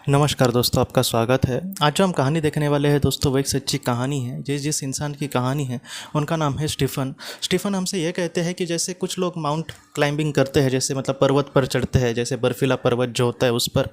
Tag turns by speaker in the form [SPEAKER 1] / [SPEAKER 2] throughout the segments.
[SPEAKER 1] नमस्कार दोस्तों, आपका स्वागत है। आज जो हम कहानी देखने वाले हैं दोस्तों, वो एक सच्ची कहानी है। जिस इंसान की कहानी है उनका नाम है स्टीफन। स्टीफन हमसे ये कहते हैं कि जैसे कुछ लोग माउंट क्लाइंबिंग करते हैं, जैसे मतलब पर्वत पर चढ़ते हैं, जैसे बर्फीला पर्वत जो होता है उस पर,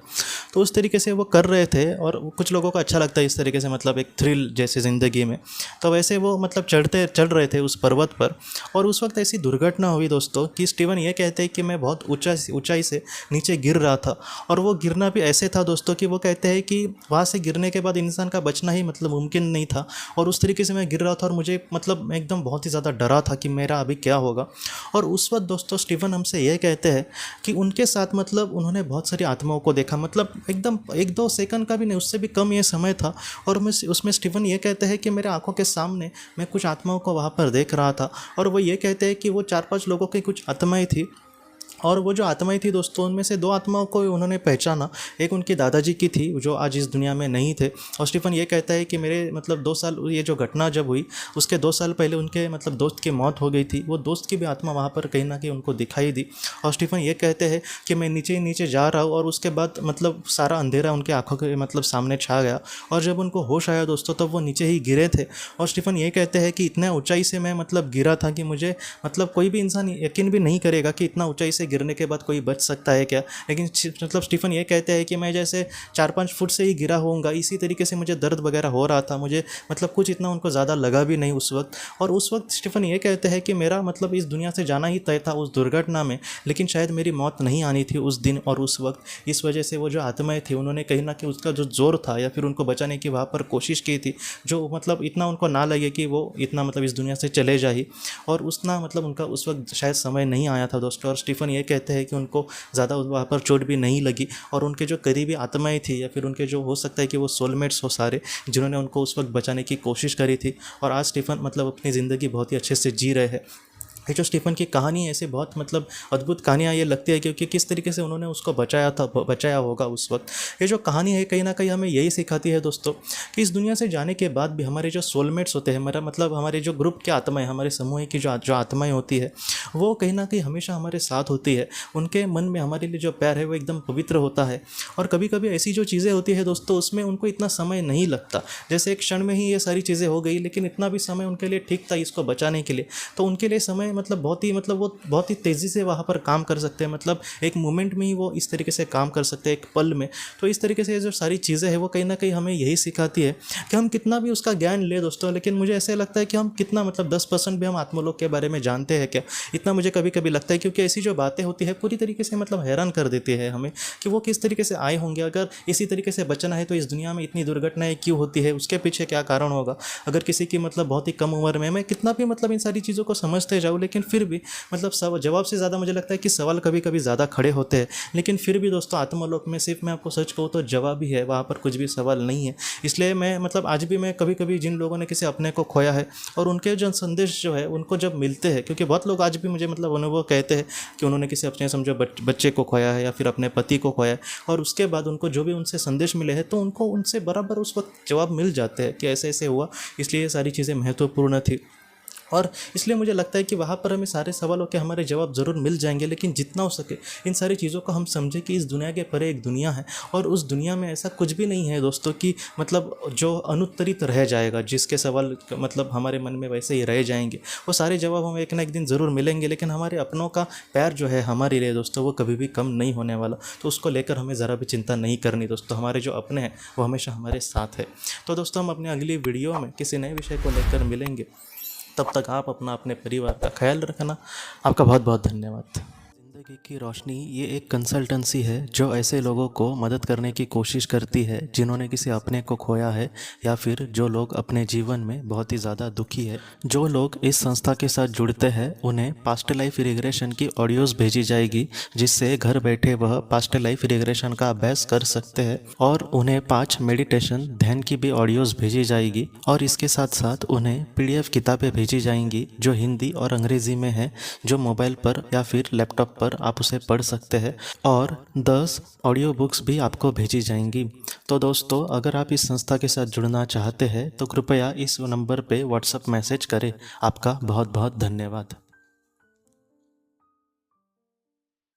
[SPEAKER 1] तो उस तरीके से वो कर रहे थे। और कुछ लोगों को अच्छा लगता है इस तरीके से, मतलब एक थ्रिल जैसे ज़िंदगी में। तो वैसे वो मतलब चढ़ रहे थे उस पर्वत पर, और उस वक्त ऐसी दुर्घटना हुई दोस्तों कि स्टीफन ये कहते हैं कि मैं बहुत ऊंचाई से नीचे गिर रहा था। और वो गिरना भी ऐसे था दोस्तों कि वो कहते हैं कि वहाँ से गिरने के बाद इंसान का बचना ही मतलब मुमकिन नहीं था। और उस तरीके से मैं गिर रहा था, और मुझे मतलब मैं एकदम बहुत ही ज़्यादा डरा था कि मेरा अभी क्या होगा। और उस वक्त दोस्तों स्टीफन हमसे यह कहते हैं कि उनके साथ मतलब उन्होंने बहुत सारी आत्माओं को देखा, मतलब एकदम 1-2 सेकंड का भी नहीं, उससे भी कम ये समय था। और उसमें स्टीफन ये कहते हैं कि मेरे आंखों के सामने मैं कुछ आत्माओं को वहाँ पर देख रहा था। और वो ये कहते हैं कि वो 4-5 लोगों की कुछ आत्माएं थी। और वो जो आत्माएं थी दोस्तों, उनमें से 2 आत्माओं को उन्होंने पहचाना। एक उनके दादाजी की थी जो आज इस दुनिया में नहीं थे। और स्टीफन ये कहता है कि मेरे मतलब 2 साल, ये जो घटना जब हुई उसके 2 साल पहले उनके मतलब दोस्त की मौत हो गई थी। वो दोस्त की भी आत्मा वहाँ पर कहीं ना कहीं उनको दिखाई दी। और स्टीफन ये कहते हैं कि मैं नीचे ही नीचे जा रहा हूँ, और उसके बाद मतलब सारा अंधेरा उनके आंखों के मतलब सामने छा गया। और जब उनको होश आया दोस्तों, तब वो नीचे ही गिरे थे। और स्टीफन ये कहते हैं कि इतना ऊंचाई से मैं मतलब गिरा था कि मुझे मतलब कोई भी इंसान यकीन भी नहीं करेगा कि इतना ऊंचाई से गिरने के बाद कोई बच सकता है क्या। लेकिन मतलब स्टीफन ये कहते हैं कि मैं जैसे 4-5 फुट से ही गिरा होऊंगा, इसी तरीके से मुझे दर्द वगैरह हो रहा था। मुझे मतलब कुछ इतना उनको ज़्यादा लगा भी नहीं उस वक्त। और उस वक्त स्टीफन ये कहते हैं कि मेरा मतलब इस दुनिया से जाना ही तय था उस दुर्घटना में, लेकिन शायद मेरी मौत नहीं आनी थी उस दिन और उस वक्त। इस वजह से वो जो आत्माएं थी, उन्होंने कहीं ना कहीं उसका जो जोर था या फिर उनको बचाने की वहाँ पर कोशिश की थी, जो मतलब इतना उनको ना लगे कि वो इतना मतलब इस दुनिया से चले जाए। और उतना मतलब उनका उस वक्त शायद समय नहीं आया था दोस्तों। और स्टीफन ये कहते हैं कि उनको ज़्यादा वहाँ पर चोट भी नहीं लगी। और उनके जो करीबी आत्माएं थी या फिर उनके जो हो सकता है कि वो सोलमेट्स हो सारे, जिन्होंने उनको उस वक्त बचाने की कोशिश करी थी। और आज स्टीफन मतलब अपनी ज़िंदगी बहुत ही अच्छे से जी रहे हैं। ये जो स्टीफन की कहानी है, ऐसे बहुत मतलब अद्भुत कहानियाँ ये लगती है, क्योंकि किस तरीके से उन्होंने उसको बचाया होगा उस वक्त। ये जो कहानी है कहीं ना कहीं हमें यही सिखाती है दोस्तों कि इस दुनिया से जाने के बाद भी हमारे जो सोलमेट्स होते हैं, हमारा मतलब हमारे जो ग्रुप के आत्माएं, हमारे समूह की जो आत्माएं होती है, वो कहीं ना कहीं हमेशा हमारे साथ होती है। उनके मन में हमारे लिए जो प्यार है वो एकदम पवित्र होता है। और कभी कभी ऐसी जो चीज़ें होती है दोस्तों, उसमें उनको इतना समय नहीं लगता। जैसे एक क्षण में ही ये सारी चीज़ें हो गई, लेकिन इतना भी समय उनके लिए ठीक था इसको बचाने के लिए। तो उनके लिए समय मतलब वो बहुत ही तेज़ी से वहाँ पर काम कर सकते हैं, मतलब एक मोमेंट में ही वो इस तरीके से काम कर सकते हैं, एक पल में। तो इस तरीके से जो सारी चीज़ें हैं वो कहीं ना कहीं हमें यही सिखाती है कि हम कितना भी उसका ज्ञान ले दोस्तों, लेकिन मुझे ऐसे लगता है कि हम कितना मतलब 10% भी हम आत्मलोक के बारे में जानते हैं क्या, इतना मुझे कभी कभी लगता है। क्योंकि ऐसी जो बातें होती है पूरी तरीके से मतलब हैरान कर देती है हमें कि वो किस तरीके से आए होंगे। अगर इसी तरीके से बचना है तो इस दुनिया में इतनी दुर्घटनाएं क्यों होती है, उसके पीछे क्या कारण होगा। अगर किसी की मतलब बहुत ही कम उम्र में, मैं कितना भी मतलब इन सारी चीज़ों को समझते जाऊँ, लेकिन फिर भी मतलब जवाब से ज़्यादा मुझे लगता है कि सवाल कभी कभी ज़्यादा खड़े होते हैं। लेकिन फिर भी दोस्तों आत्मलोक में सिर्फ मैं आपको सच कहूँ तो जवाब ही है, वहाँ पर कुछ भी सवाल नहीं है। इसलिए मैं मतलब आज भी मैं कभी कभी जिन लोगों ने किसी अपने को खोया है और उनके जो संदेश जो है उनको जब मिलते हैं, क्योंकि बहुत लोग आज भी मुझे मतलब अनुभव कहते हैं कि उन्होंने किसी अपने समझो बच्चे को खोया है या फिर अपने पति को खोया है, और उसके बाद उनको जो भी उनसे संदेश मिले हैं तो उनको उनसे बराबर उस वक्त जवाब मिल जाते हैं कि ऐसे ऐसे हुआ, इसलिए ये सारी चीज़ें महत्वपूर्ण थी। और इसलिए मुझे लगता है कि वहाँ पर हमें सारे सवालों के हमारे जवाब ज़रूर मिल जाएंगे, लेकिन जितना हो सके इन सारी चीज़ों को हम समझें कि इस दुनिया के परे एक दुनिया है, और उस दुनिया में ऐसा कुछ भी नहीं है दोस्तों कि मतलब जो अनुत्तरित रह जाएगा, जिसके सवाल मतलब हमारे मन में वैसे ही रह जाएंगे। वो सारे जवाब हमें एक ना एक दिन ज़रूर मिलेंगे, लेकिन हमारे अपनों का प्यार जो है हमारे लिए दोस्तों वो कभी भी कम नहीं होने वाला। तो उसको लेकर हमें ज़रा भी चिंता नहीं करनी दोस्तों। हमारे जो अपने हैं वो हमेशा हमारे साथ है। तो दोस्तों हम अपने अगली वीडियो में किसी नए विषय को लेकर मिलेंगे। तब तक आप अपना अपने परिवार का ख्याल रखना। आपका बहुत बहुत धन्यवाद। ज़िंदगी की रोशनी ये एक कंसल्टेंसी है जो ऐसे लोगों को मदद करने की कोशिश करती है जिन्होंने किसी अपने को खोया है, या फिर जो लोग अपने जीवन में बहुत ही ज़्यादा दुखी है। जो लोग इस संस्था के साथ जुड़ते हैं उन्हें पास्ट लाइफ रिग्रेशन की ऑडियोज़ भेजी जाएगी, जिससे घर बैठे वह पास्ट लाइफ रिग्रेशन का अभ्यास कर सकते हैं। और उन्हें 5 मेडिटेशन ध्यान की भी ऑडियोज़ भेजी जाएगी। और इसके साथ साथ उन्हें PDF किताबें भेजी जाएंगी जो हिंदी और अंग्रेज़ी में है, जो मोबाइल पर या फिर लैपटॉप पर आप उसे पढ़ सकते हैं। और 10 ऑडियो बुक्स भी आपको भेजी जाएंगी। तो दोस्तों अगर आप इस संस्था के साथ जुड़ना चाहते हैं तो कृपया इस नंबर पे व्हाट्सएप मैसेज करें। आपका बहुत बहुत धन्यवाद।